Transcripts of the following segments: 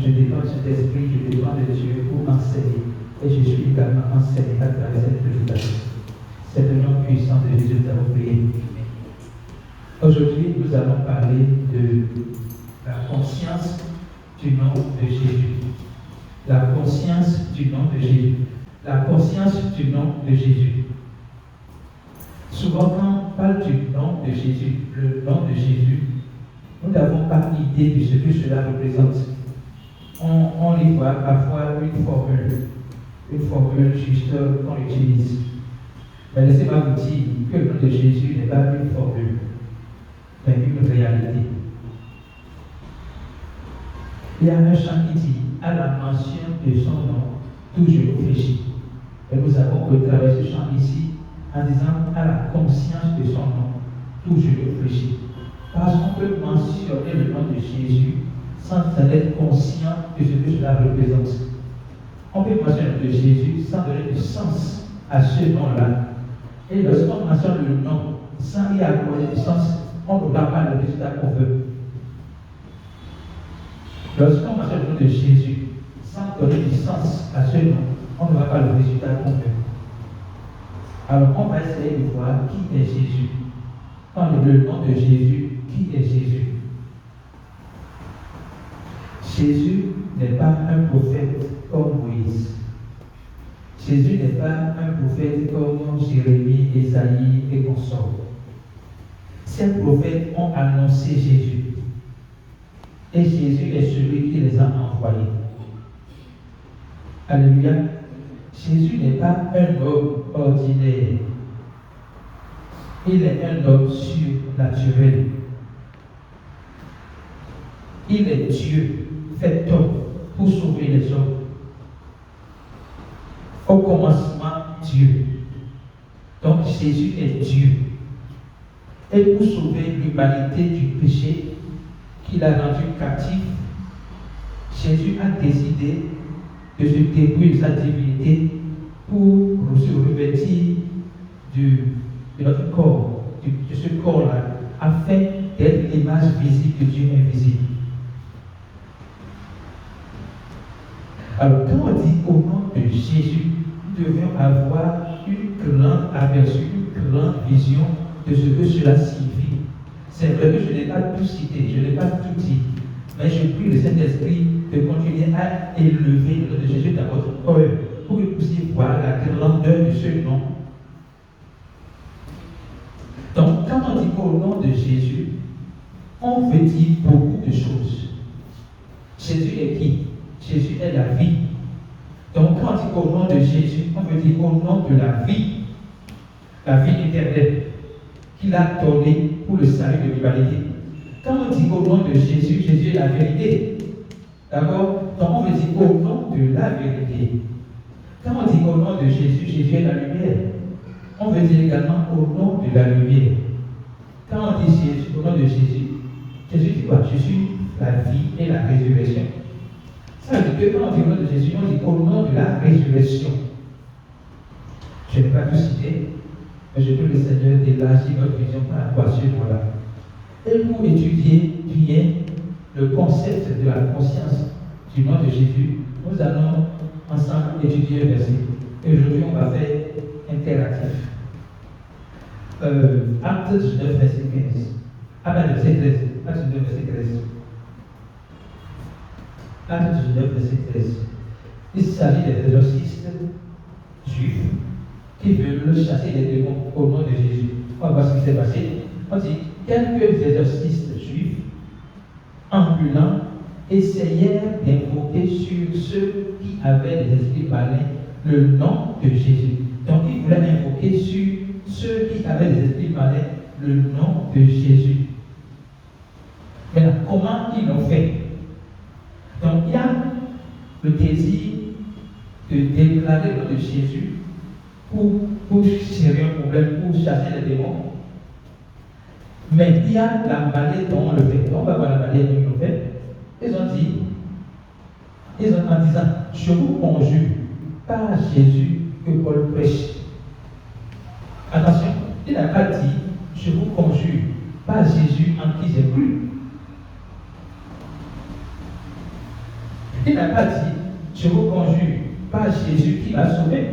je dépends de cet esprit, je dépends de Dieu pour enseigner. Et je suis également enseigné à travers cette prédication. C'est le nom puissant de Jésus que nous avons prié. Aujourd'hui, nous allons parler de la conscience du nom de Jésus. La conscience du nom de Jésus. La conscience du nom de Jésus. Souvent, quand on parle du nom de Jésus, le nom de Jésus, nous n'avons pas idée de ce que cela représente. On y voit parfois une formule juste qu'on utilise. Mais laissez-moi vous dire que le nom de Jésus n'est pas une formule, mais une réalité. Il y a un chant qui dit, à la mention de son nom, tout genou fléchit. Et nous avons retravaillé ce chant ici en disant, à la conscience de son nom, tout genou fléchit. Parce qu'on peut mentionner le nom de Jésus sans en être conscient de ce que cela représente. On peut mentionner le nom de Jésus sans donner du sens à ce nom-là. Et lorsqu'on mentionne le nom sans y accorder du sens, on n'aura pas le résultat qu'on veut. Lorsqu'on mentionne le nom de Jésus sans donner du sens à ce nom, on n'aura pas le résultat qu'on veut. Alors on va essayer de voir qui est Jésus. Quand le nom de Jésus, qui est Jésus? Jésus n'est pas un prophète comme Moïse. Jésus n'est pas un prophète comme Jérémie, Ésaïe et consorts. Ces prophètes ont annoncé Jésus. Et Jésus est celui qui les a envoyés. Alléluia. Jésus n'est pas un homme ordinaire. Il est un homme surnaturel. Il est Dieu, fait homme pour sauver les hommes. Au commencement, Dieu. Donc Jésus est Dieu. Et pour sauver l'humanité du péché qu'il a rendu captif, Jésus a décidé de se dépouiller de sa divinité pour se revêtir de notre corps, de ce corps-là, afin d'être l'image visible de Dieu invisible. Alors, quand on dit au nom de Jésus, nous devions avoir une grande aperçu, une grande vision de ce que cela signifie. C'est vrai que je n'ai pas tout cité, je n'ai pas tout dit, mais je prie le Saint-Esprit de continuer à élever le nom de Jésus dans votre cœur pour que vous puissiez voir la grandeur de ce nom. Donc, quand on dit au nom de Jésus, on veut dire beaucoup de choses. Jésus est qui? Jésus est la vie. Donc, quand on dit au nom de Jésus, on veut dire au nom de la vie éternelle qu'il a donnée pour le salut de l'humanité. Quand on dit au nom de Jésus, Jésus est la vérité. D'accord? Donc, on veut dire au nom de la vérité. Quand on dit au nom de Jésus, Jésus est la lumière. On veut dire également au nom de la lumière. Quand on dit Jésus, au nom de Jésus, Jésus dit quoi? Je suis la vie et la résurrection. Ça veut dire que quand on dit au nom de Jésus, on dit au nom de la résurrection. Je n'ai pas tout cité, mais je prie le Seigneur d'élargir notre vision par rapport à ce nom-là. Et pour étudier bien le concept de la conscience du nom de Jésus, nous allons ensemble étudier un verset. Et aujourd'hui, on va faire interactif. Acte 19, verset 15. Verset 13. Acte 19, verset 13. Acte 19, verset 13. Il s'agit des exorcistes juifs qui veulent chasser les démons au nom de Jésus. On va voir ce qui s'est passé. On dit quelques exorcistes juifs ambulants essayèrent d'invoquer sur ceux qui avaient des esprits malins le nom de Jésus. Donc ils voulaient invoquer sur ceux qui avaient des esprits malins le nom de Jésus. Maintenant, comment ils l'ont fait? Donc il y a le désir de déclarer le nom de Jésus pour gérer un problème, pour chasser les démons. Mais il y a la manière dont on le fait. On va voir la manière dont on le fait. Ils ont en disant, je vous conjure par Jésus que Paul prêche. Attention, il n'a pas dit, je vous conjure par Jésus en qui j'ai cru. Il n'a pas dit, je vous conjure par Jésus qui m'a sauvé.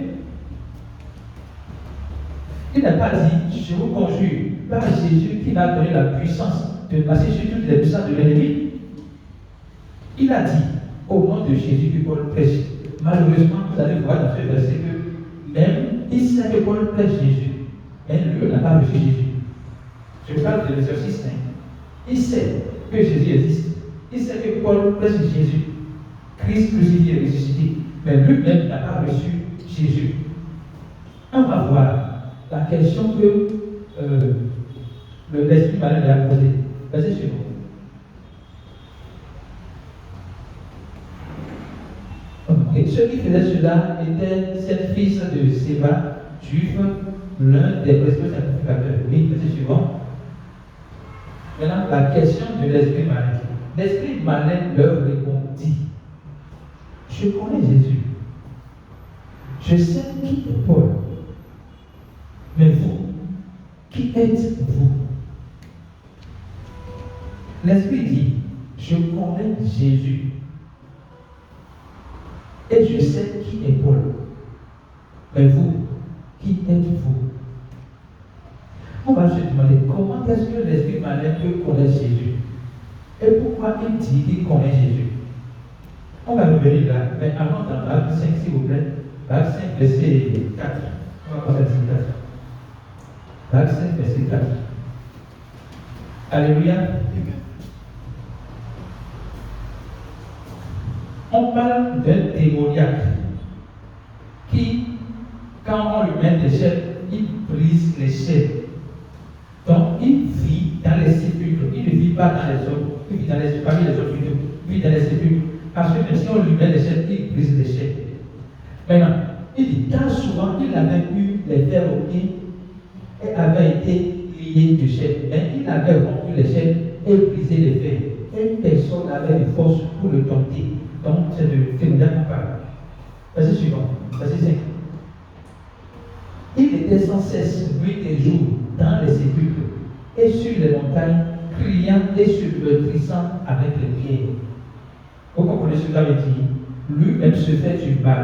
Il n'a pas dit, je vous conjure par Jésus qui m'a donné la puissance de passer sur toutes les puissances de l'ennemi. Il a dit, au nom de Jésus que Paul prêche. Malheureusement, vous allez voir dans ce verset que même il sait que Paul prêche Jésus, mais lui n'a pas reçu Jésus. Je parle de l'exercice saint. Il sait que Jésus existe. Il sait que Paul prêche Jésus, Christ crucifié et ressuscité, mais lui-même n'a pas reçu Jésus. On va voir la question que l'esprit malin lui a posée. Verset suivant. Et ceux qui faisaient cela étaient sept fils de Séba, juifs, l'un des principaux sacrificateurs. Oui, verset suivant. Maintenant, la question de l'esprit malin. L'esprit malin leur répondit, je connais Jésus. Je sais qui est Paul. Mais vous, qui êtes-vous? L'esprit dit, je connais Jésus. Et je sais qui est Paul. Mais vous, qui êtes-vous? On va se demander comment est-ce que l'esprit malin peut connaître Jésus? Et pourquoi il dit qu'il connaît Jésus? On va revenir là, mais avant dans Acte 5, s'il vous plaît. Acte 5, verset 4. On va passer à 4. Acte 5, verset 4. Alléluia. On parle d'un démoniaque qui, quand on lui met des chaînes, il brise les chaînes. Donc, il vit dans les sépulcres. Il ne vit pas dans les hommes. Il vit dans les parmi les autres plutôt. Il vit dans les sépulcres. Parce que même si on lui met des chaînes, il brise les chaînes. Maintenant, il dit, car souvent il avait eu les fers aux pieds et avait été lié de chaînes. Mais il avait rompu les chaînes et brisé les fers. Et personne n'avait de force pour le dompter. Donc, c'est de témoignage qu'on parle. Verset suivant, verset 5. Il était sans cesse, nuit et jour, dans les sépulcres et sur les montagnes, criant et se meurtrissant avec les pierres. Vous comprenez ce que j'avais dit? Lui-même se fait du mal.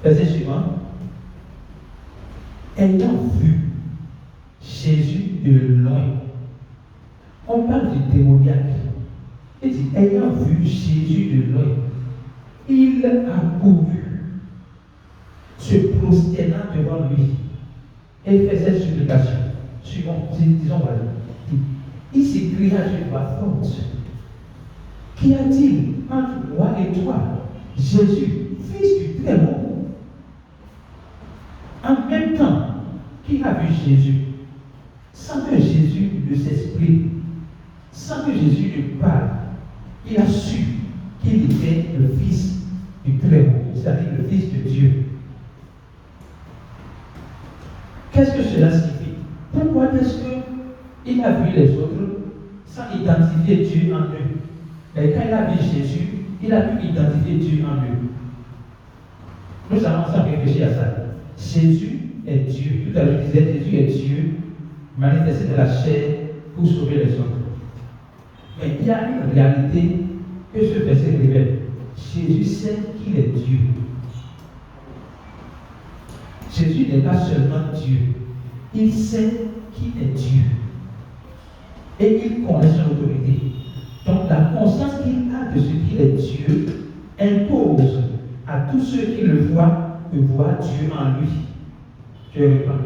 Verset suivant. Ayant vu Jésus de loin, on parle du démoniaque. Il dit, ayant vu Jésus de loin, il a couru, se prosternant devant lui, et faisait supplication. Suivant, disons voilà. Il s'écria d'une voix forte. Qu'y a-t-il entre moi et toi, Jésus, fils du Très-Haut? En même temps qu'il a vu Jésus, sans que Jésus ne s'exprime, sans que Jésus ne parle, il a su qu'il était le Fils du Très-Haut, c'est-à-dire le Fils de Dieu. Qu'est-ce que cela signifie? Pourquoi est-ce qu'il a vu les autres sans identifier Dieu en eux? Mais quand il a vu Jésus, il a pu identifier Dieu en eux. Nous allons ensemble réfléchir à ça. Jésus est Dieu. Tout à l'heure, je disais, Jésus est Dieu, manifesté de la chair pour sauver les autres. Mais il y a une réalité que ce verset révèle. Jésus sait qu'il est Dieu. Jésus n'est pas seulement Dieu. Il sait qu'il est Dieu. Et il connaît son autorité. Donc la conscience qu'il a de ce qu'il est Dieu impose à tous ceux qui le voient de voir Dieu en lui. Je reprends.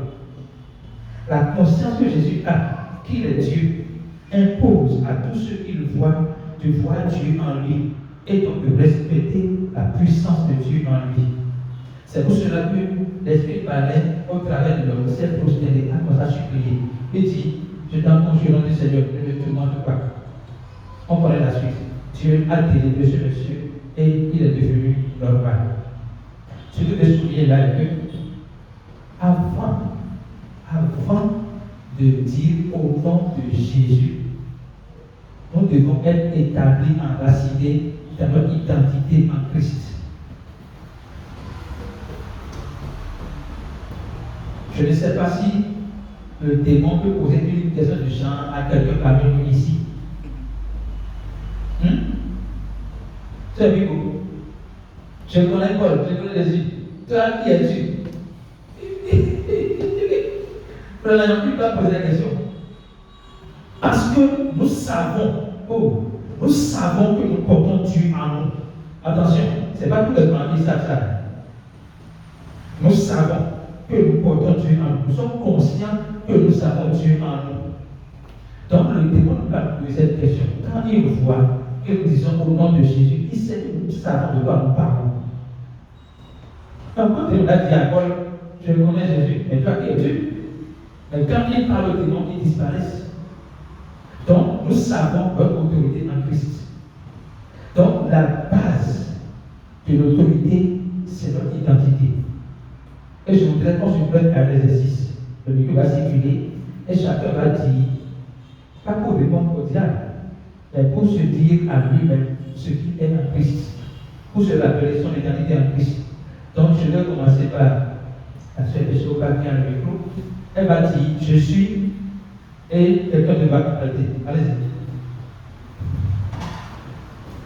La conscience que Jésus a qu'il est Dieu impose à tous ceux qui le voient de voir Dieu en lui et donc de respecter la puissance de Dieu en lui. C'est pour cela que l'Esprit malin, au travers de l'homme, s'est prosterné, a commencé à supplier. Il dit, je t'en conjure au nom du Seigneur, ne me tourmente pas. On connaît la suite. Dieu a délivré ce monsieur et il est devenu normal. Ce que je souviens là est que, avant de dire au nom de Jésus, nous devons être établis, enracinés dans notre identité en Christ. Je ne sais pas si le démon peut poser une question du genre à quelqu'un parmi nous ici. C'est Bigo. Je connais Paul, je connais Jésus. Toi, qui es-tu? Nous n'avons plus pas poser la question. Parce que nous savons, nous savons que nous portons Dieu en nous. Attention, ce n'est pas tous les gens qui savent ça. Nous savons que nous portons Dieu en nous. Nous sommes conscients que nous avons Dieu en nous. Donc le démon nous va poser cette question. Quand il voit que nous disons au nom de Jésus, il sait que nous savons de quoi nous parlons. Quand il a dit à Paul, je connais Jésus, mais toi qui es-tu? Mais quand il parle au démon, ils disparaissent. Donc nous savons notre autorité en Christ. Donc la base de l'autorité, c'est notre identité. Et je voudrais qu'on se prenne à l'exercice. Le micro va circuler et chacun va dire, pas pour répondre au diable, mais pour se dire à lui-même ce qu'il est en Christ, pour se rappeler son identité en Christ. Donc je vais commencer par la sœur de Soka qui a le micro. Elle va dire, je suis, et quelqu'un va compléter. Allez-y.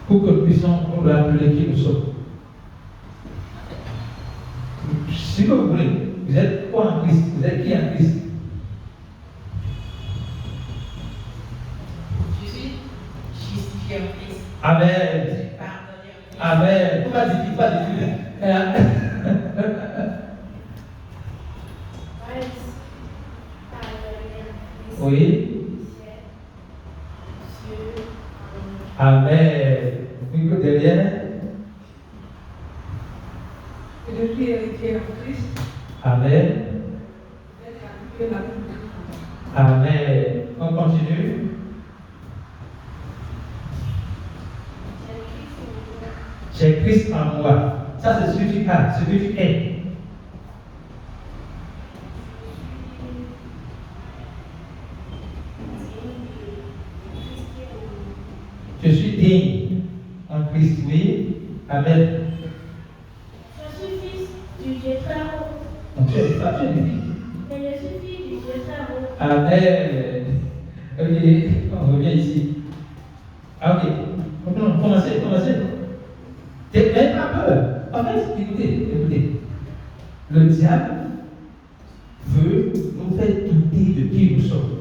Pour que nous puissions nous rappeler qui nous sommes. Si vous voulez, vous êtes quoi en Christ? Vous êtes qui en Christ? Je suis justifié en Christ. Amen. Amen. Pourquoi dis-tu pas de Dieu? Oui. Amen. Micro derrière. Je suis héritier en Christ. Amen. Amen. On continue. J'ai Christ en moi. Ça, c'est ce que tu as, ce que tu es. Je suis digne en Christ, oui. Amen. Je suis fils du Dieu très haut. Donc, tu es pas fille. Mais je suis fille du Dieu très haut. Amen. Ok, on revient ici. Ah, ok. Commencez. N'ayez pas peur. En fait, écoutez. Le diable veut nous faire douter de qui nous sommes.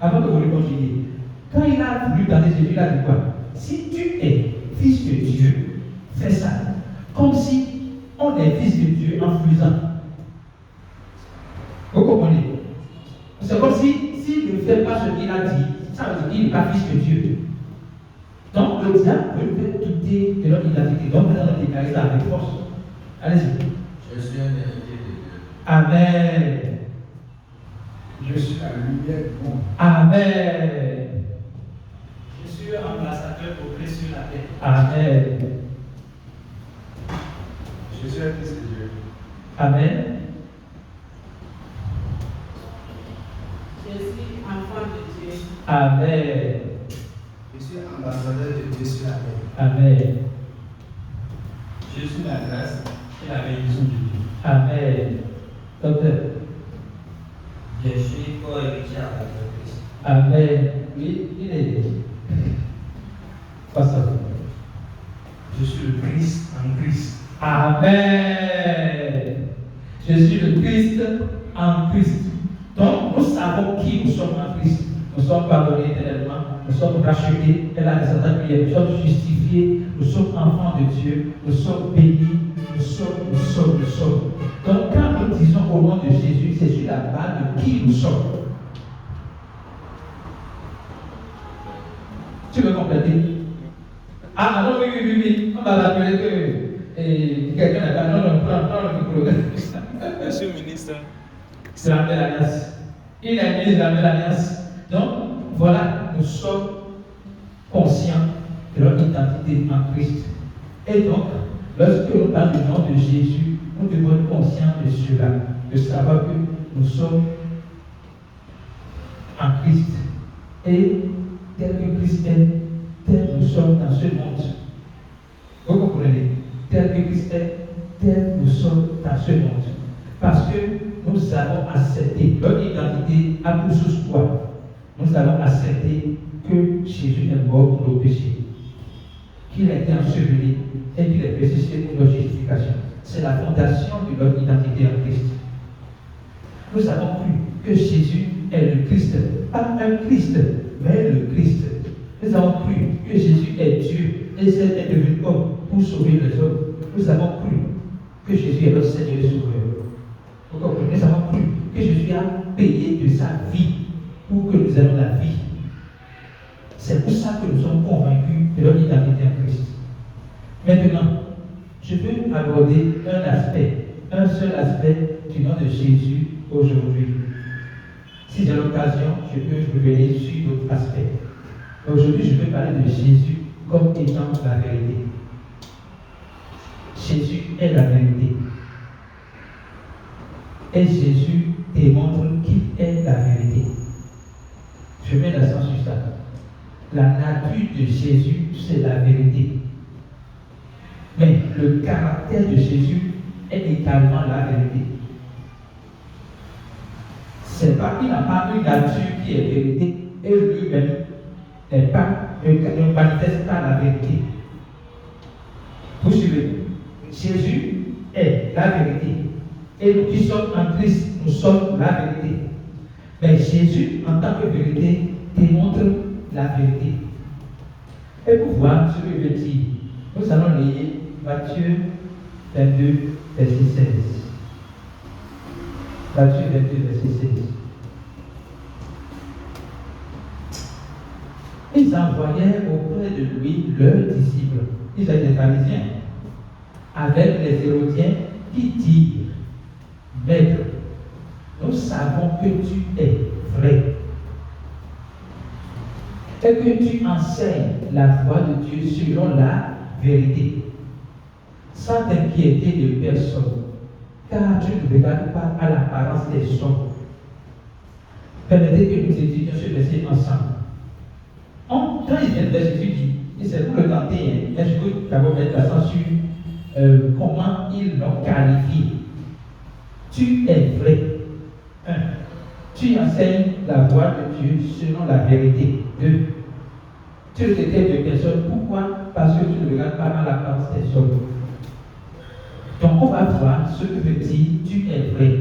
Avant de vous le continuer. Quand il a voulu garder Jésus, il a dit quoi? Si tu es fils de Dieu, fais ça. Comme si on est fils de Dieu en faisant. Vous comprenez? C'est comme s'il ne fait pas ce qu'il a dit, ça veut dire qu'il n'est pas fils de Dieu. Donc le diable veut nous faire douter de notre identité. Donc nous allons déclarer ça avec force. Allez-y. Je suis un héritier de Dieu. Amen. Je suis la lumière du monde. Amen. Je suis ambassadeur pour Christ sur la terre. Amen. Je suis un fils de Dieu. Amen. Je suis enfant de Dieu. Amen. Je suis ambassadeur de Dieu sur la terre. Amen. Je suis la grâce et la bénédiction de Dieu. Amen. Docteur. Je suis co-héritier avec le Christ. Amen. Oui, il est. Pas ça. Je suis le Christ en Christ. Amen. Je suis le Christ en Christ. Donc, nous savons qui nous sommes en Christ. Nous sommes pardonnés éternellement. Nous sommes rachetés. Et la descendance prière. Nous sommes justifiés. Nous sommes enfants de Dieu. Nous sommes bénis. Nous sommes. Donc, quand nous disons au nom de Jésus, c'est sur la base de qui nous sommes. Tu veux compléter? Ah non, oui. On va rappeler que quelqu'un n'a pas. Non, prends le micro. Monsieur le ministre. C'est la nouvelle alliance. Il est ministre de la nouvelle alliance. Donc, voilà, nous sommes conscients de notre identité en Christ. Et donc, lorsque nous parlons du nom de Jésus, nous devons être conscients de cela, de savoir que nous sommes en Christ. Et tel que Christ est, tel nous sommes dans ce monde. Vous comprenez? Tel que Christ est, tel nous sommes dans ce monde. Parce que nous avons accepté notre identité à pour sous quoi? Nous avons accepté que Jésus est mort pour nos péchés, qu'il a été enseveli, fondation de notre identité en Christ. Nous avons cru que Jésus est le Christ, pas un Christ, mais le Christ. Nous avons cru que Jésus est Dieu et est devenu homme pour sauver les hommes. Nous avons cru que Jésus est notre Seigneur et Sauveur. Nous avons cru que Jésus a payé de sa vie pour que nous ayons la vie. C'est pour ça que nous sommes convaincus de notre identité en Christ. Maintenant, je veux aborder un seul aspect du nom de Jésus aujourd'hui. Si j'ai l'occasion, je peux revenir sur d'autres aspects. Aujourd'hui, je veux parler de Jésus comme étant la vérité. Jésus est la vérité. Et Jésus démontre qu'il est la vérité. Je mets l'accent sur ça. La nature de Jésus, c'est la vérité. Mais le caractère de Jésus est également la vérité. C'est pas qu'il n'a pas une nature qui est vérité et lui-même ne manifeste pas la vérité. Vous suivez? Jésus est la vérité. Et nous qui sommes en Christ, nous sommes la vérité. Mais Jésus, en tant que vérité, démontre la vérité. Et pour voir ce que je dis, nous allons lire Matthieu 22, verset 16. Matthieu 22, verset 16. Ils envoyaient auprès de lui leurs disciples, ils étaient des pharisiens, avec les Hérodiens qui dirent: Maître, nous savons que tu es vrai et que tu enseignes la voie de Dieu selon la vérité, sans t'inquiéter de personne, car tu ne regardes pas à l'apparence des hommes. Permettez que nous étudions ce verset ensemble. Quand il vient de Jésus dit, et c'est pour le tenter, mais je veux d'abord mettre l'accent sur comment ils l'ont qualifié. Tu es vrai. Tu enseignes la voie de Dieu selon la vérité. 2. Tu ne t'étais de personne. Pourquoi? Parce que tu ne regardes pas à l'apparence des hommes. Donc on va voir ce que veut dire tu es vrai.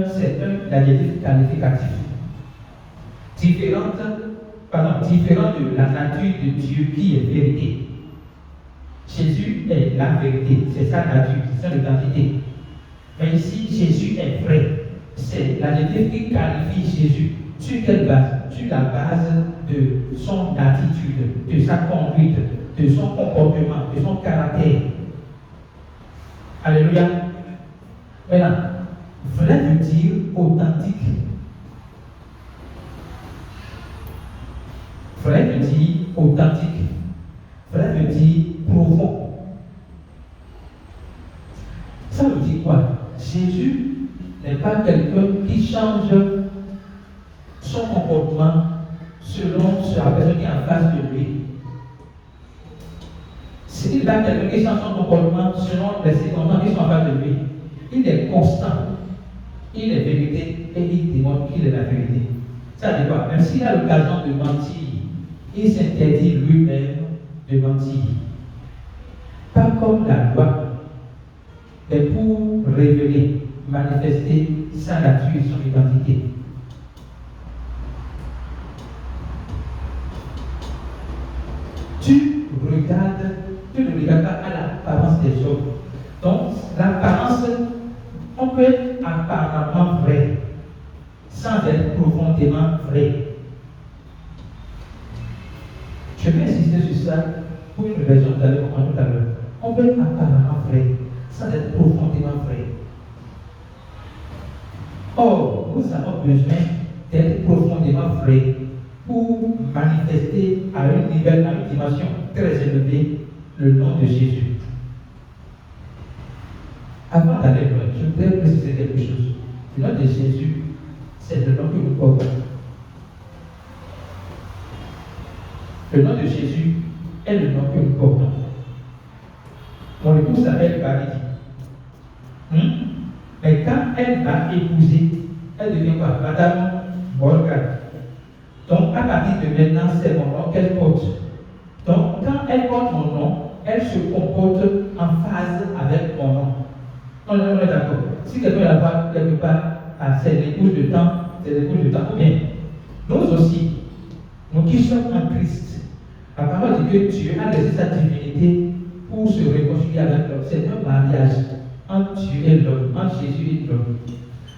C'est un adjectif qualificatif. Différent de la nature de Dieu qui est vérité. Jésus est la vérité, c'est sa nature, c'est son identité. Mais ici, Jésus est vrai. C'est l'adjectif qui qualifie Jésus. Sur quelle base? Sur la base de son attitude, de sa conduite, de son comportement, de son caractère. Alléluia. Maintenant, vrai veut dire authentique. Vrai veut dire authentique. Vrai veut dire profond. Ça veut dire quoi? Jésus n'est pas quelqu'un qui change son comportement selon la personne qui est en face de lui. C'est pas quelqu'un qui change son comportement selon les circonstances qui sont en face de lui. Il est constant. Il est vérité et il démontre qu'il est la vérité. Ça veut dire quoi? Même s'il a l'occasion de mentir, il s'interdit lui-même de mentir. Pas comme la loi, mais pour révéler, manifester sa nature et son identité. Tu ne regardes pas à l'apparence des hommes. Donc, l'apparence, on peut être apparemment vrai, sans être profondément vrai. Je vais insister sur ça pour une raison tout à l'heure. On peut être apparemment vrai, sans être profondément vrai. Or, nous avons besoin d'être profondément vrai pour manifester à un niveau, à une dimension très élevée, le nom de Jésus. Avant d'aller loin, je voudrais préciser quelque chose. Le nom de Jésus, c'est le nom que nous portons. Le nom de Jésus est le nom que nous portons. Mon épouse s'appelle Baridi. Mais quand elle va épouser, elle devient quoi? Madame Morgan. Donc, à partir de maintenant, c'est mon nom qu'elle porte. Donc, quand elle porte mon nom, elle se comporte en phase avec mon nom. On est d'accord. Si quelqu'un n'a pas quelque part à ses épouses de temps, ou bien nous aussi, nous qui sommes en Christ, la parole dit que Dieu a laissé sa divinité pour se réconcilier avec l'homme. C'est un mariage entre Dieu et l'homme, entre Jésus et l'homme.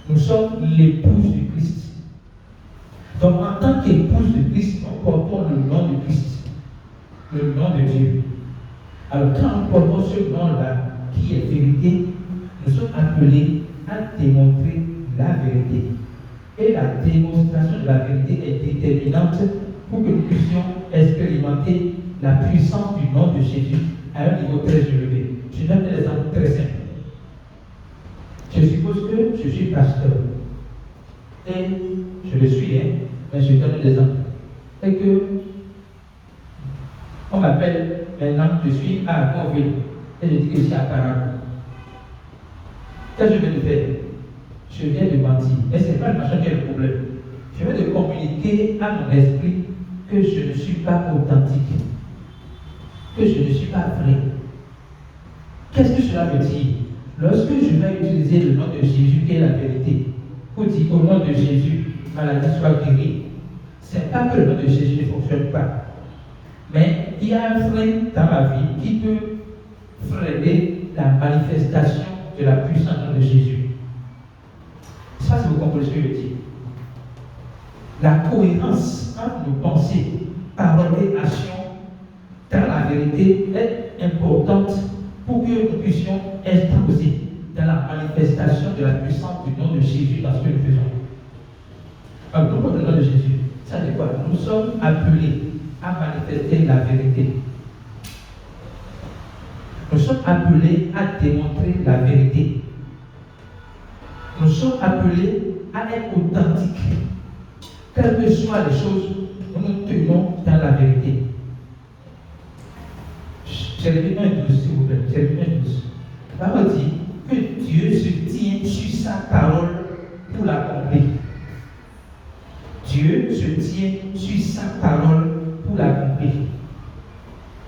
Nous sommes l'épouse du Christ. Donc, en tant qu'épouse de Christ, nous portons le nom de Christ, le nom de Dieu. Alors, quand nous portons ce nom-là, qui est vérité, nous sommes appelés à démontrer la vérité. Et la démonstration de la vérité est déterminante pour que nous puissions expérimenter la puissance du nom de Jésus à un niveau très élevé. Je donne un exemple très simple. Je suppose que je suis pasteur. Et je le suis, mais je donne un exemple. Et que on m'appelle maintenant, je suis à Gonville. Et je dis que je suis à Caracas. Qu'est-ce que je viens de faire? Je viens de mentir. Mais ce n'est pas le machin qui est le problème. Je viens de communiquer à mon esprit que je ne suis pas authentique. Que je ne suis pas vrai. Qu'est-ce que cela veut dire? Lorsque je vais utiliser le nom de Jésus qui est la vérité, pour dire au nom de Jésus, maladie soit guérie, ce n'est pas que le nom de Jésus ne fonctionne pas. Mais il y a un frein dans ma vie qui peut freiner la manifestation de la puissance de Jésus. Ça, si vous comprenez ce que je dis. La cohérence entre nos pensées, paroles et actions dans la vérité est importante pour que nous puissions exposer dans la manifestation de la puissance du nom de Jésus dans ce que nous faisons. Alors, pourquoi le nom de Jésus? Ça dit quoi? Nous sommes appelés à manifester la vérité. Nous sommes appelés à démontrer la vérité. Nous sommes appelés à être authentiques. Quelles que soient les choses, nous nous tenons dans la vérité. Jérémie 1:12, s'il vous plaît. Jérémie 1:12. La parole dit que Dieu se tient sur sa parole pour l'accomplir. Dieu se tient sur sa parole pour l'accomplir.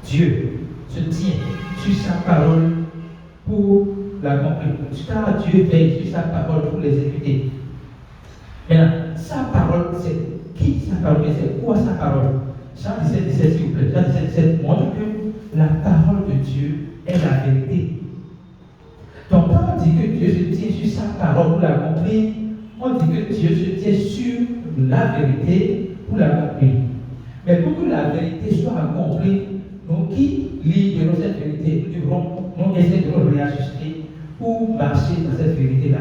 Dieu se tient sur sa parole pour l'accomplir. Car Dieu veille sur sa parole pour l'exécuter. Maintenant, sa parole, c'est qui sa parole? C'est quoi sa parole? Jean 17:17, s'il vous plaît. Jean 17:17 montre que la parole de Dieu est la vérité. Donc, quand on dit que Dieu se tient sur sa parole pour l'accomplir, on dit que Dieu se tient sur la vérité pour l'accomplir. Mais pour que la vérité soit accomplie, nous qui libérons cette vérité, nous devrons essayer de nous réajuster pour marcher dans cette vérité-là.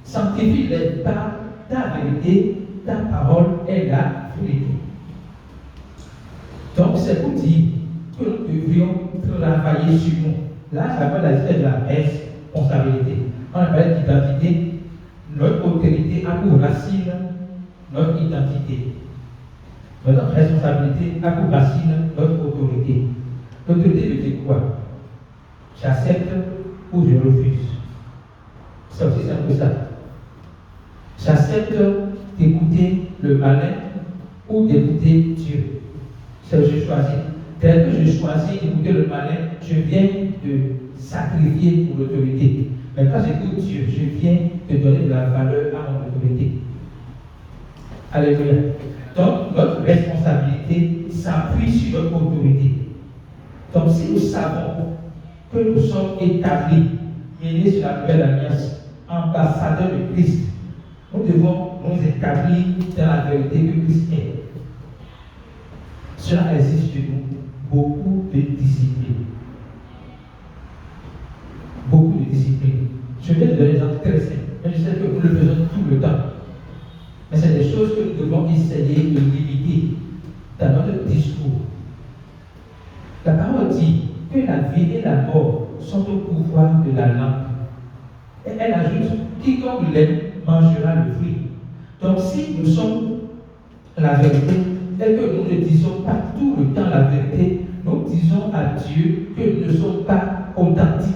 Sanctifie-les par ta vérité, ta parole est la vérité. Donc c'est pour dire que nous devrions travailler sur nous. Là, ça va la liste de la responsabilité. On appelle l'identité. Notre autorité a pour racine notre identité. Notre responsabilité a pour racine notre autorité. L'autorité veut dire quoi? J'accepte ou je refuse. C'est aussi simple que ça. J'accepte d'écouter le malin ou d'écouter Dieu. C'est ce que je choisis. Tel que je choisis d'écouter le malin, je viens de sacrifier pour l'autorité. Mais quand j'écoute Dieu, je viens de donner de la valeur à mon autorité. Alléluia. Donc, notre responsabilité s'appuie sur notre autorité. Donc, si nous savons que nous sommes établis, menés sur la nouvelle alliance, ambassadeurs de Christ, nous devons nous établir dans la vérité que Christ est. Cela exige de nous beaucoup de discipline. Beaucoup de discipline. Je vais te donner des exemples très simples, mais je sais que nous le faisons tout le temps. Mais c'est des choses que nous devons essayer de limiter dans notre discours. La parole dit que la vie et la mort sont au pouvoir de la langue. Et elle ajoute, quiconque l'aime mangera le fruit. Donc si nous sommes la vérité, et que nous ne disons pas tout le temps la vérité, nous disons à Dieu que nous ne sommes pas authentiques.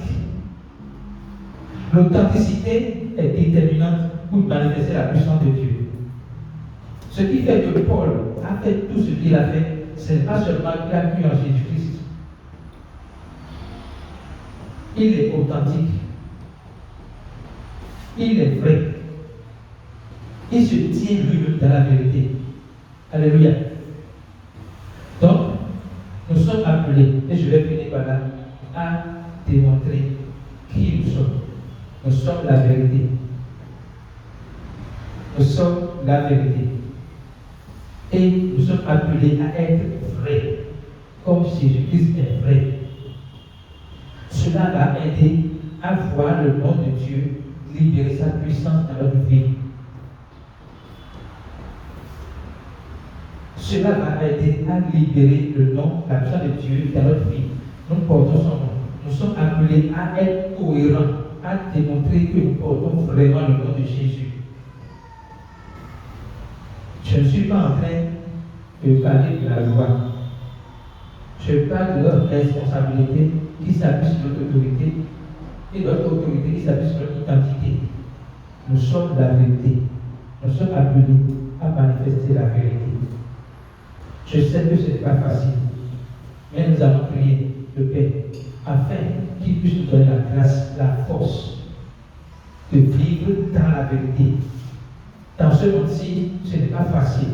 L'authenticité est déterminante pour manifester la puissance de Dieu. Ce qui fait que Paul a fait tout ce qu'il a fait, ce n'est pas seulement qu'il a cru en Jésus-Christ. Il est authentique. Il est vrai. Il se tient lui-même dans la vérité. Alléluia. Donc, nous sommes appelés, et je vais finir par là, à démontrer qui nous sommes. Nous sommes la vérité. Nous sommes la vérité. Et nous sommes appelés à être vrais, comme Jésus-Christ est vrai. Cela va aider à voir le nom de Dieu libérer sa puissance dans notre vie. Cela va aider à libérer le nom, la puissance de Dieu dans notre vie. Nous portons son nom. Nous sommes appelés à être cohérents, à démontrer que nous portons vraiment le nom de Jésus. Je ne suis pas en train de parler de la loi. Je parle de notre responsabilité qui s'appuie sur notre autorité et notre autorité qui s'appuie sur notre identité. Nous sommes la vérité. Nous sommes appelés à manifester la vérité. Je sais que ce n'est pas facile, mais nous allons prier le Père afin qu'il puisse nous donner la grâce, la force de vivre dans la vérité. Dans ce monde-ci, ce n'est pas facile,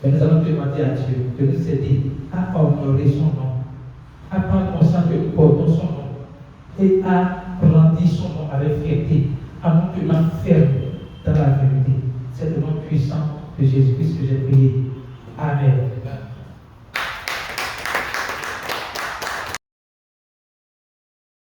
mais nous allons demander à Dieu de nous aider à honorer son nom, à prendre conscience que nous portons son nom et à brandir son nom avec fierté, à nous tenir ferme dans la vérité. C'est le nom puissant de Jésus-Christ que j'ai prié. Amen.